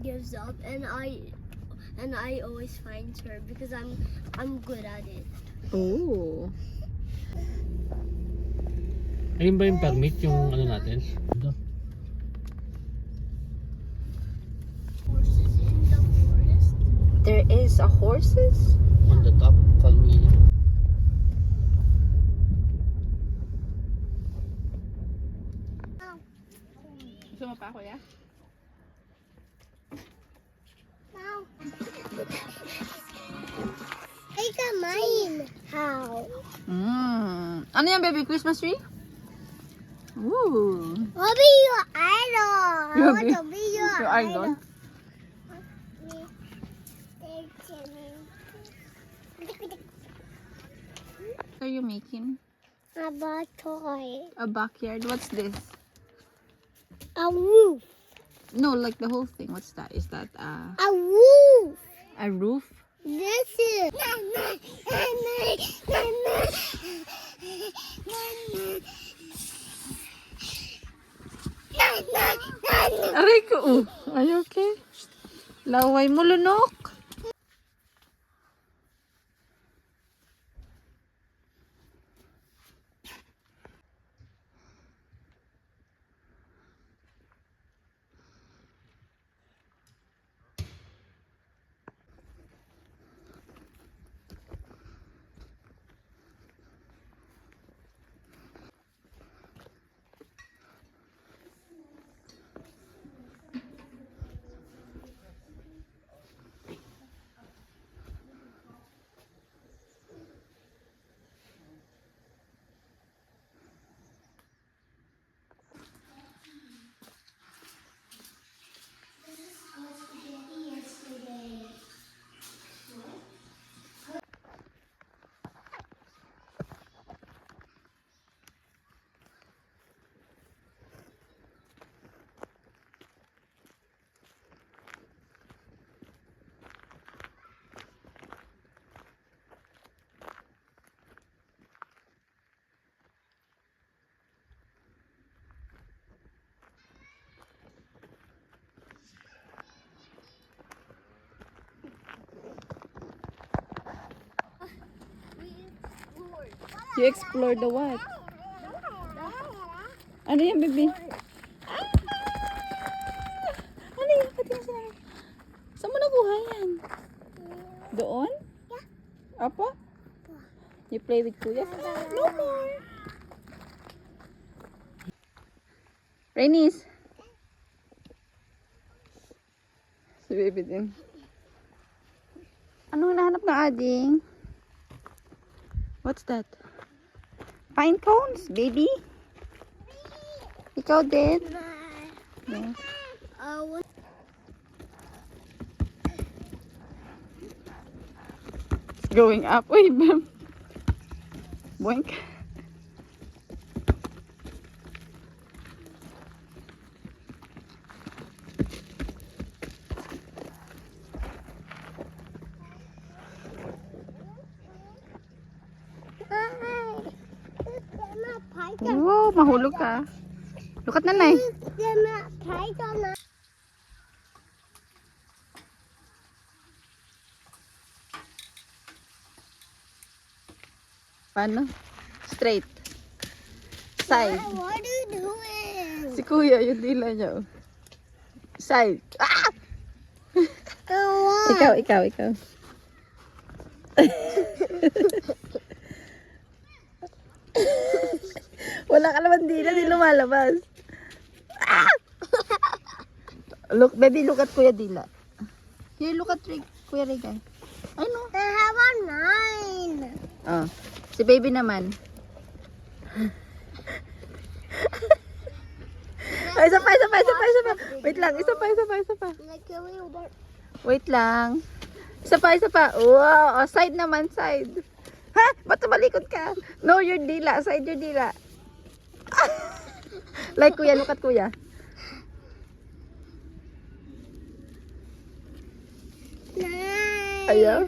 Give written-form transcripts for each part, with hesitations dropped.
gives up, and I always find her because I'm good at it. Oh. Ayun ba yung permit, yung ano natin? Ito. Horses in the forest. There is a horses? On the top, call me. Gusto mo pa, kuya? Now. I got mine. How? Ano yan, baby? Christmas tree? Ooh. I'll be your idol. I You'll want be- to be your your idol? What are you making? I bought a toy. A backyard? What's this? A roof. No, like the whole thing. What's that? Is that A roof. a roof? This is. Aray ko, oh. Are you okay? Laway mo, lunok. You explore the what? Ano yan, baby? Ah! Ano yan? Patingin sila. Saan mo nakuha yan? Doon? Apo? You play with kuya? No more! Rainis! Si baby din. Anong nahanap ng ading? What's that? Pine cones, baby? Ikaw din? Yeah. It's going up. Wait, bam. Boink. Wow, mahulog ka. Lukat na, Nay. Paano? Straight. Side. What are you doing? Si kuya, yung dila niya. Oh. Side. Ah! Ikaw. Wala ka naman dila, di lumalabas. Ah! Look, baby, look at Kuya Dila. Here, look at Kuya Regay. I know. I have a 9. Oh, si baby naman. Ay, isa pa. Wait lang, isa pa. Wait lang. Isa pa. Wow, oh, side naman, side. Ha? Ba't tumalikod ka? No, your dila. Side your dila. Like kuya, look at kuya. Ayaw?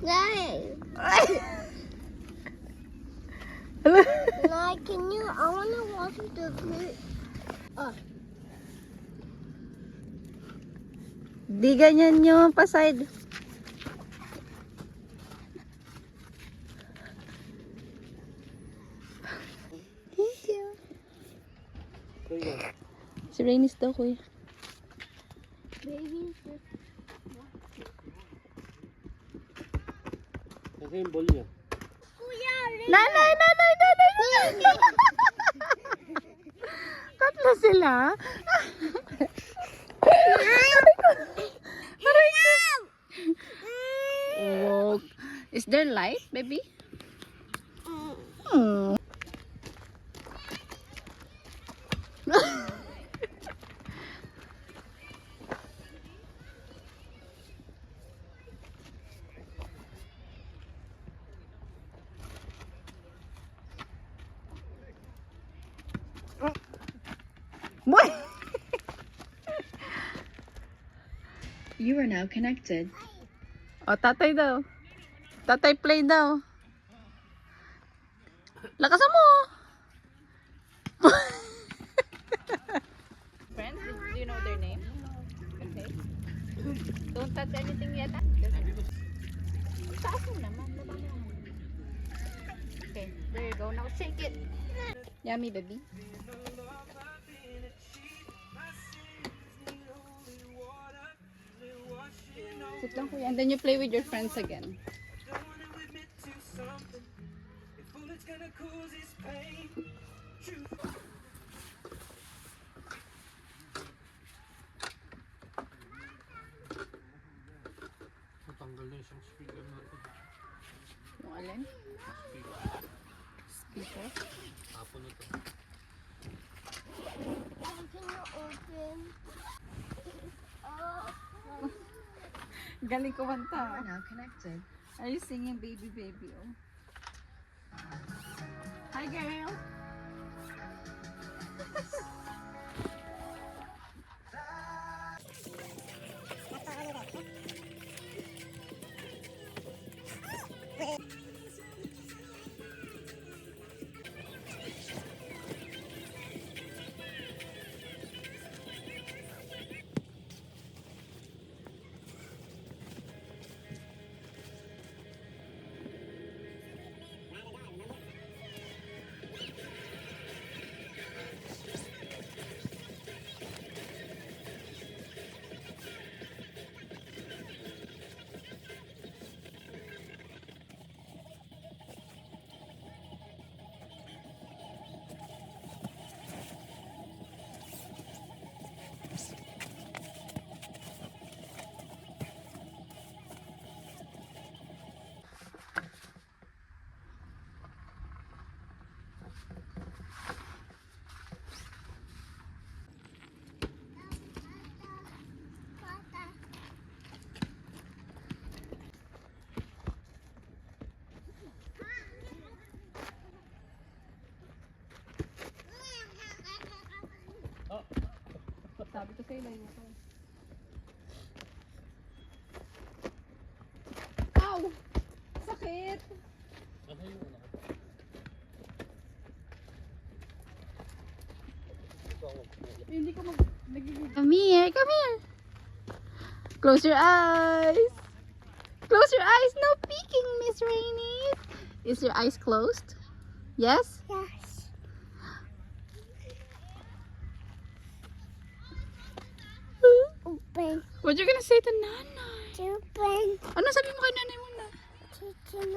9. Can you? I wanna watch the clip. Di ganyan yung pa-side. Thank you. Si Rainis daw, kuya. Baby. Kasi yung ball niya. Kuya, Nanay! Tatlo sila. Oh, is there light, baby? Hmm. Boy! You are now connected. O, tatay daw. Tatay play daw. Lakasan mo. Friends, do you know their name? Okay. Don't touch anything yet. Taas mo naman. Okay, there you go. Now shake it. Yummy, baby. Sit lang, kuya. And then you play with your friends again. Matanggal na yung speaker natin. Yung alin? Speaker? Tapon na to. can you open? Oh. Galing You are kumanta. now connected. Are you singing Baby Baby? Oh. Hi, girl. Sabi ko sa'yo, layo ko. Ow! Sakit! Ano yung ano? Hindi ko Come here, come here. Close your eyes. Close your eyes. No peeking, Miss Rainy. Is your eyes closed? Yes? Yes. Open. What you gonna say to Nanay? Open. Ano sabi mo kay Nanay muna? Chicken.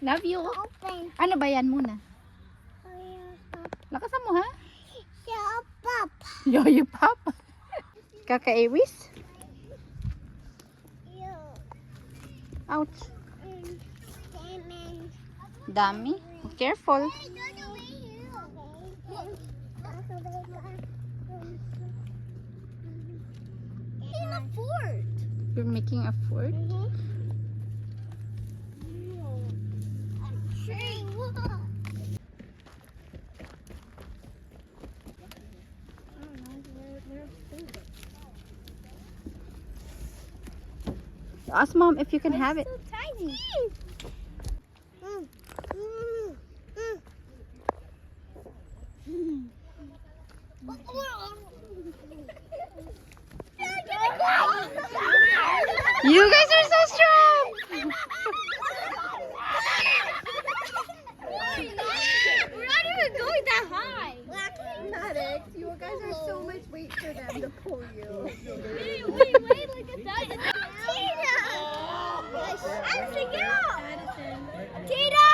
Love you. Open. Ano ba yan muna? Lakasan mo, ha? Shut up. Yoyo Pop. Kaka-Aries? You. Ouch. Salmon. Dami. Careful. In a fort. You're making a fort? Ask Mom if you can have it. So tiny. guys are so much weight for them to pull you. Wait, look at that. Tina! Addison, get up! Tina!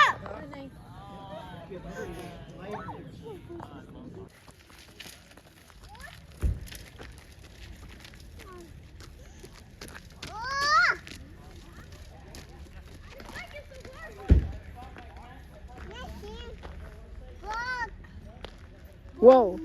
Whoa.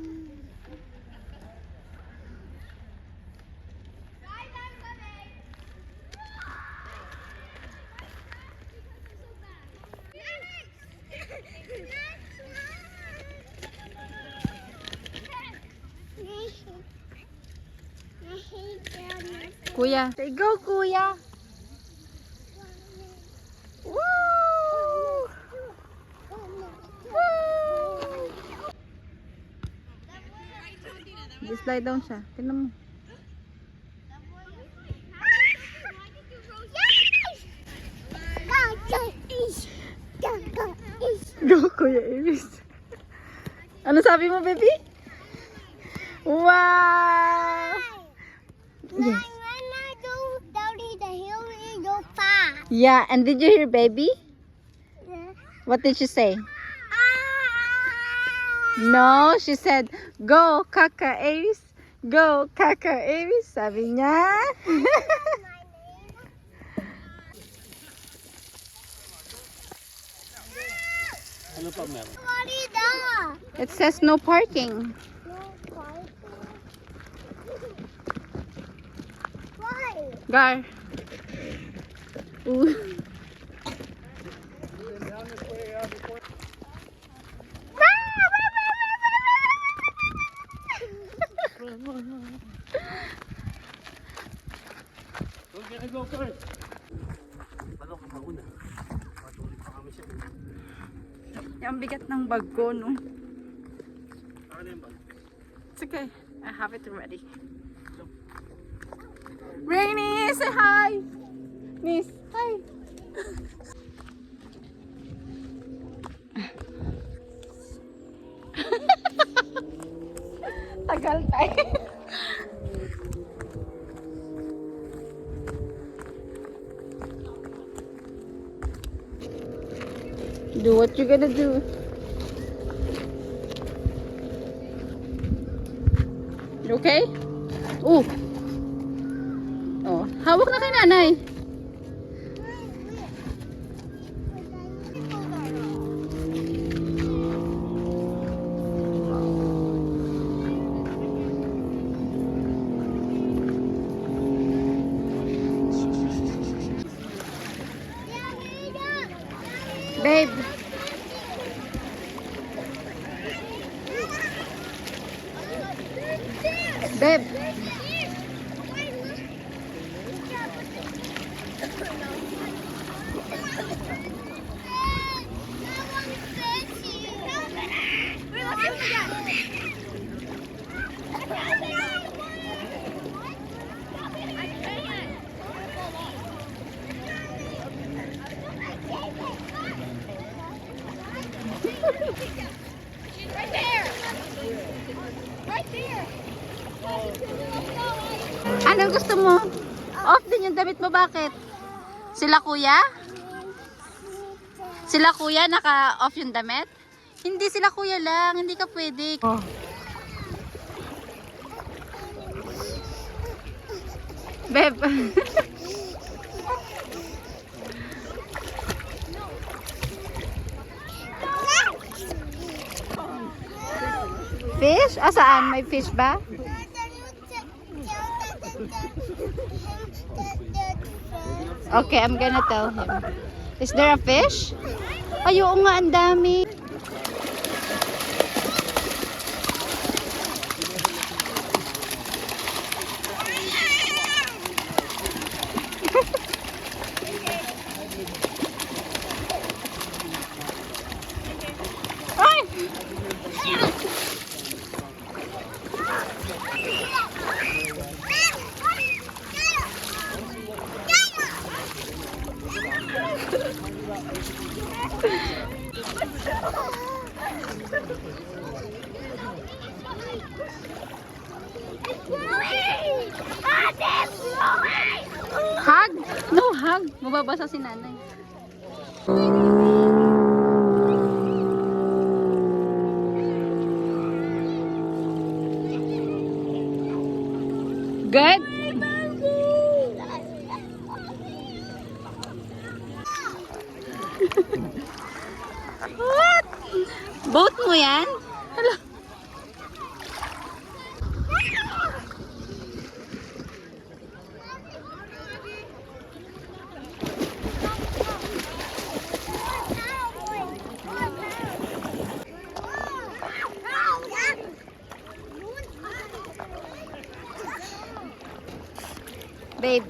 Kuya. Say go, Kuya. Woo! Slide down siya. Tingnan mo. Go, Kuya Iris. Ano sabi mo, baby? Wow! Yes. Yeah, and did you hear baby? What did she say? No, she said, go, Kaka Aries. Go, Kaka Aries. Sabi niya. Ano pa meron? It says no parking. Gar. Ooh. Huwag ka go first. Paano ka mauna? Patuloy pa kami siya. Yung bigat ng bag ko, no? Ano yung bag? It's okay. I have it ready. Rainy, say hi! Miss, hi! Tagal tayo. Do what you gotta do. You okay? Oh. Oh, hawak na kay nanay. Babe. Babe. Right there! Right there! Anong gusto mo? Off din yung damit mo, bakit? Sila kuya? Sila kuya, naka-off yung damit? Hindi, sila kuya lang, hindi ka pwede. Oh. Beb. Fish? Saan? May fish ba? Okay, I'm gonna tell him. Is there a fish? Ay, oo nga, ang dami. Hug? No hug. Mababasa si nanay. Good? What? Boat mo yan? Hala. Babe.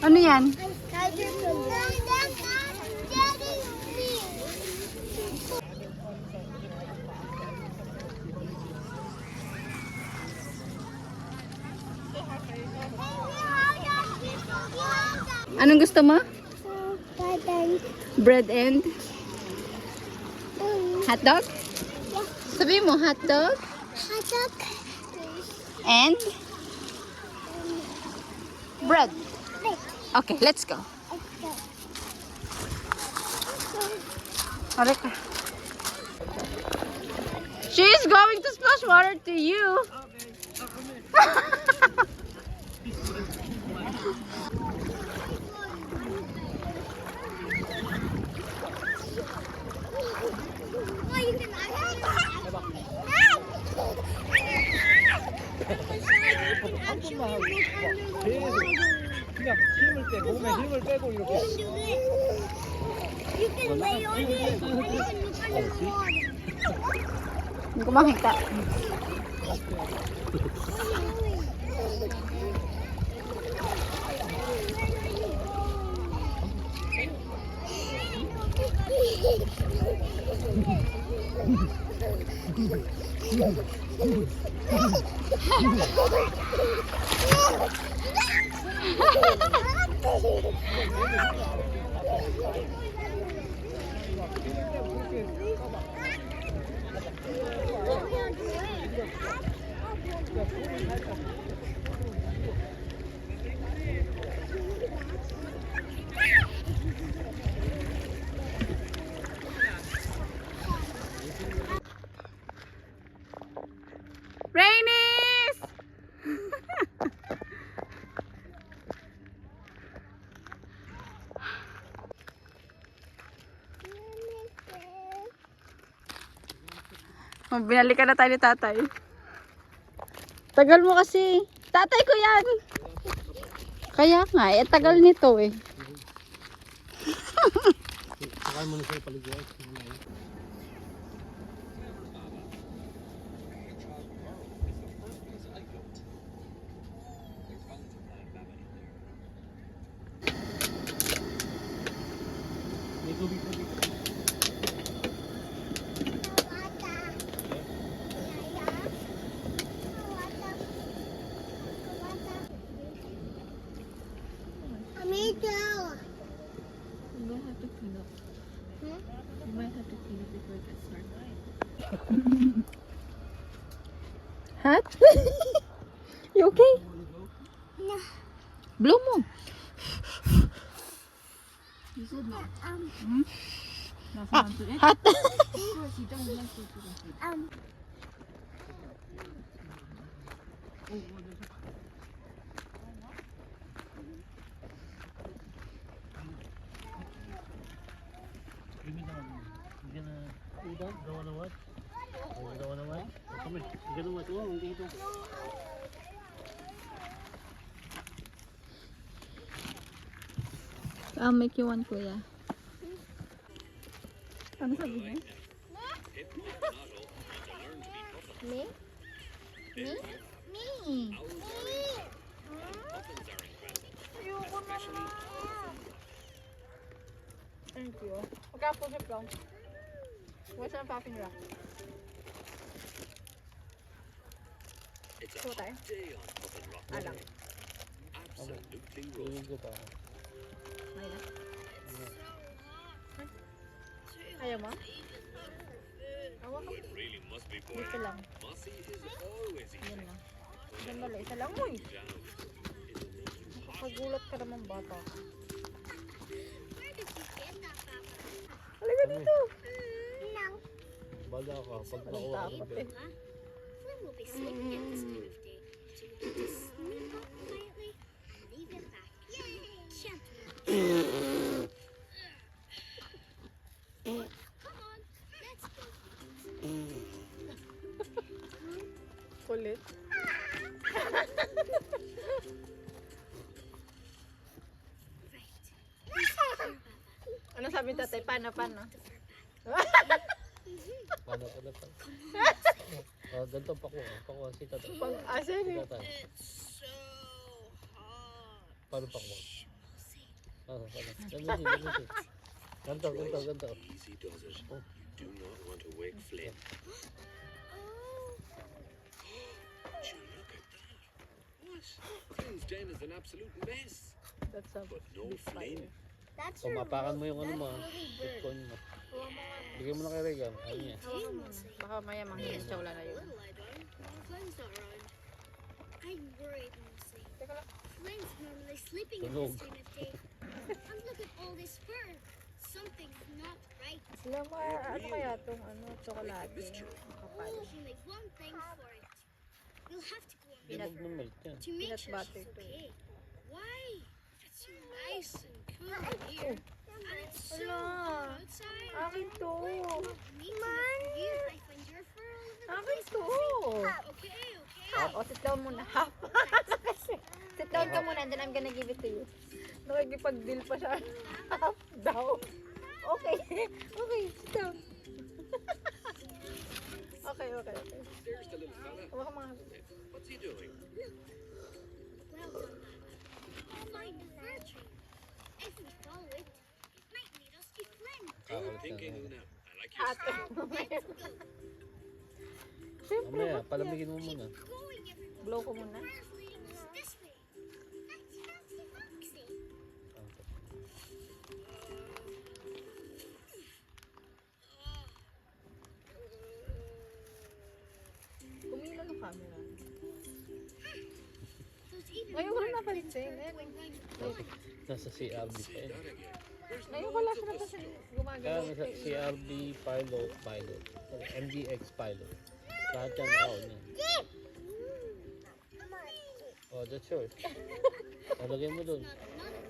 Ano yan? Anong gusto mo? Bread and hot dog? Sabi mo hot dog? And bread. Okay, let's go. Alright. She's going to splash water to you. 그냥 힘을 빼, 몸에 힘을 빼고 이렇게. You can lay on it and you can look underwater. Hindi ko makita. Rainis! Oh, binalikan na tayo ni tatay. Tagal mo kasi. Tatay ko yan. Kaya nga, eh, tagal nito eh. Saka mo na siya paligay. May tubig. Amigo. You might have to clean up. You might have to clean up before it gets dark. Hot? You okay? No. Blow mo. You said no. Not Ah, to it. hot. Of course, you don't like it. Gawa na what? Gawa na what? Kami, gawa na what? Oh, hindi ito. I'll make you one, kuya. Ano sabi niya? Me? Me? Me. Ayoko naman. Thank you. Magka-push-up lang. What's ang popping rock? Ito tayo? Alang. Tingin ko pa. Ayaw mo? Awa ka. Dito lang. Yan lang. Yan mali. Isa lang mo eh. Nakagulat ka naman bata. Where did you get that, Papa? Halika dito. No. Bala ka. Pag Walang nakuha ka takot ba? eh. Flynn will be sleeping at this time of day, so we can just sneak up quietly and leave him back. Gently. Come on, let's go. Kulit. Right. Ano sabi ni tatay? Paano? Paano ka na pa? Ganito pakuha. Pakuha si tatay. Pag asa Si ni? tatay. It's so hot. Paano pakuha? Paano? Ganito. Ganito. Easy does it. You do not want to wake Flynn. Oh, Would you look at that? What? Flynn's den is an absolute mess. That's a But no big Flynn. fire. that's your Pumapakan mo yung ano that's mo. really bird. Bitcoin mo. Bigyan mo na kay Regan. Ano niya? Hey, Mosey. Baka maya manghinis siya, wala na yun. Little I don't. Flynn's not around. I'm worried, Mosey. Flynn's normally sleeping at Tunog. this time of day. And look at all this fur. Something's not right. Alam mo, ano kaya itong tsokolate? Makapal. Oh, she make one thing for it. We'll have to go on Peanut- Huwag na milk yan. to make peanut sure butter she's too. okay. Why? It's so nice and cool in here. And it's so Ala. hot outside. Akin to! Me too. If you, I find your fur all over the Akin place. to! Okay. O, sit down muna. Half. Kasi, sit down ka muna, then I'm gonna give it to you. Nakikipag-deal pa siya. Half down. Okay. Okay, sit down. Okay. There's the little fella. Huwag ka mga... What's he doing? Well done, Papa. Find the fur tree. If we follow it, it might lead us to Flynn. Good thinking, Una. I like your Ate. Let's go. Siyempre, Mamaya, ba't palamigin mo Keep muna. going, everyone. Blow ko muna. Fur's leading us this way. That's Foxy Foxy. Kumilo ng camera. Those even Ngayon ko more rin napansin. Flynns Eh, are going right Nasa CRB pa yun. that again. There's ngayon ko loads lang of siya this napansin. stuff. Kaya Gumagalaw. nasa CRB pilot. MDX pilot. Lahat yan nakaon niya. Oh, that's yours. Nalagay mo dun. not another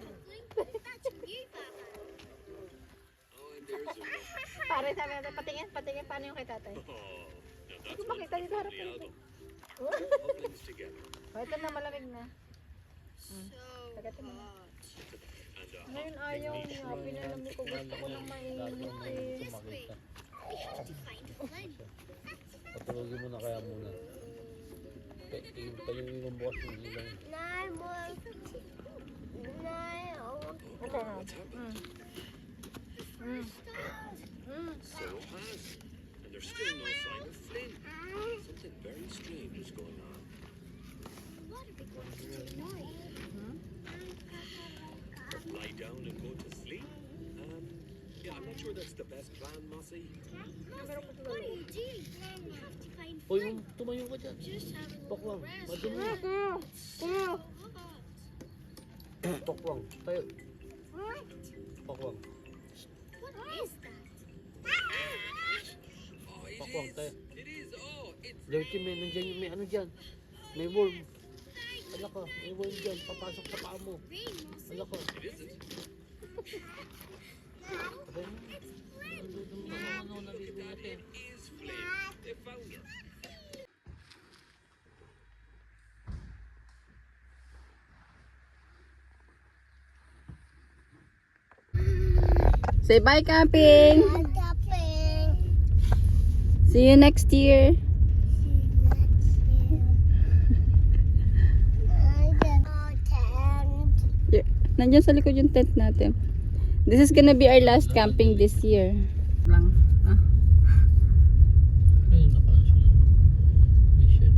coupling. That's you, Papa. Oh, and there's Una. Pare, sabi natin, patingin, paano yung kay tatay? Oh, now Hindi that's ko one makita dito harap from ko the dito. album. Couplings together. Oh, ito na, malamig na. So Tagatin mo na. hot. And Ngayon ayaw niya, pinalamig ko, gusto ko nang mainit eh. Makita. We have to find Flynn. Patulogin mo na kaya muna. Payungin mo bukas yung ilaw. Okay na. so has. And there's still no sign of Flynn. Something very strange is going on. What are we going to do now? Lie down and go to sleep? Yeah, I'm not sure that's the best plan, Mossy. What are you doing? We have to find Hoy, Flynn. tumayo ka dyan. Just having a Pakwang, rest. madumi. So hot. Pakwang, tayo. Pakwang. What is that? Oh, it Pakwang, tayo. It is. Oh, it's Dirty man, nandiyan yung may ano dyan. May worm. Ala ka, may worm dyan. Papasok sa paa mo. Rain, Mossy. Ala ka. It isn't. Abay mo. Ano naligo natin. It is Flynn. They found her. Say bye, camping! See you next year! Nandiyan sa likod yung tent natin. This is gonna be our last camping this year. Lang. Ayun, nakaano siya. May shed.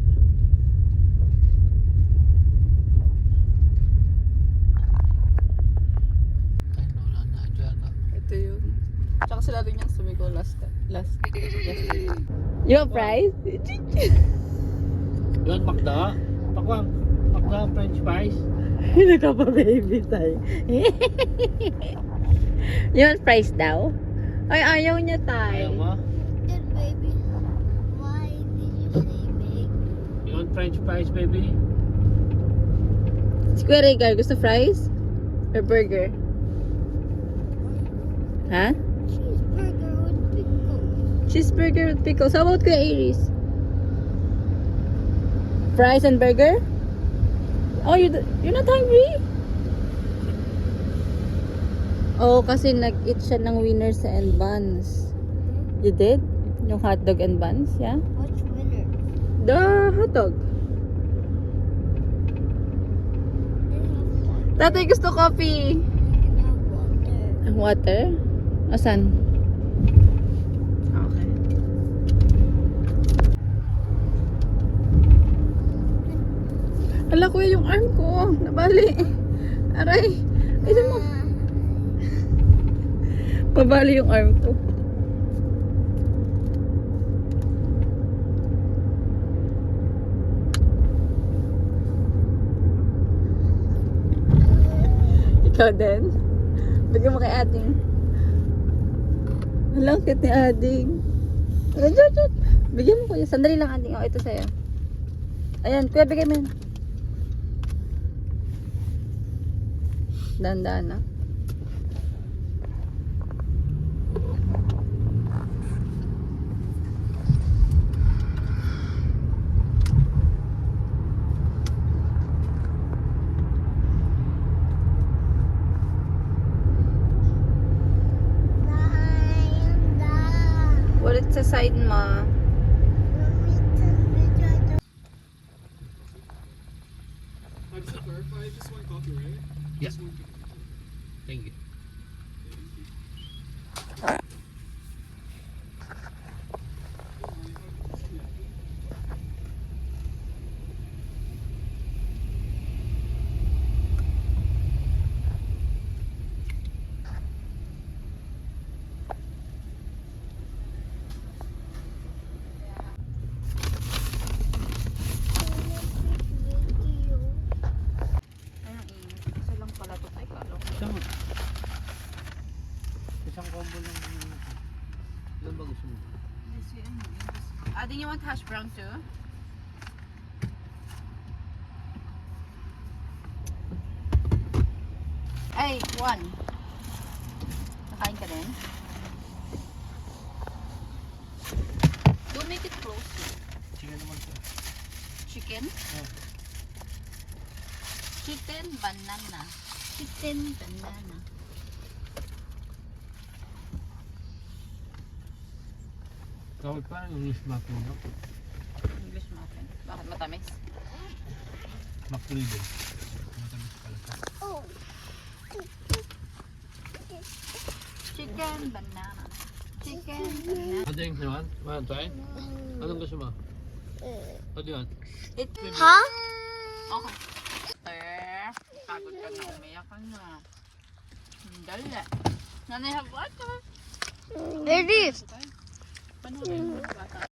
Ay, wala na dyan. Ito yung Tsaka sila rin yung sumigaw yesterday. You want fries? Yan, Makda. Pakwang. Makda, french fries. Nagkapa-baby tayo. You want fries daw? Ay, ayaw niya tayo. Ayaw mo? Good baby. Why did you say big? You want french fries, baby? Si Kuya Rhaegar, gusto fries? Or burger? Ha? Cheeseburger with pickles. Cheeseburger with pickles. How about Kuya Iris? Fries and burger? Oh, you're not hungry? Oh, kasi nag-eat siya ng winners and buns. You did? Yung hotdog and buns, yeah? What's winner? The hotdog. Tatay, gusto coffee. Water? Asan? Okay. Hala, kuya, yung arm ko. Nabali. Aray. Ito mo. Pabali yung arm ko. Ikaw din. Bigyan mo kay Ading. Walang cute ni Ading. Bigyan mo kuya. Sandali lang, Ading. O, ito sa'yo. Ayan, kuya, bigyan mo yun. Dahan-dahan na. Ulit sa side mo. Yeah. Thank you. Kasi lang pala ito tayo kalo. Isang combo lang. Ilan ba gusto mo? Ading, you want hash brown too? Ay, one. Nakain ka din? Don't make it close. Chicken naman sir. Chicken? Chicken banana. Chicken banana. Kawal pa yung English muffin, no? English muffin. Bakit matamis? McRibben. Matamis pala ka. Oh. Chicken banana. Chicken banana. Ano yung naman? Mahal tayo? Anong gusto mo? Ano yun? Huh? Okay. Pagod ka na, umiyak ka na. Dali. Nanay, have water. It is. Paano ba yung bata?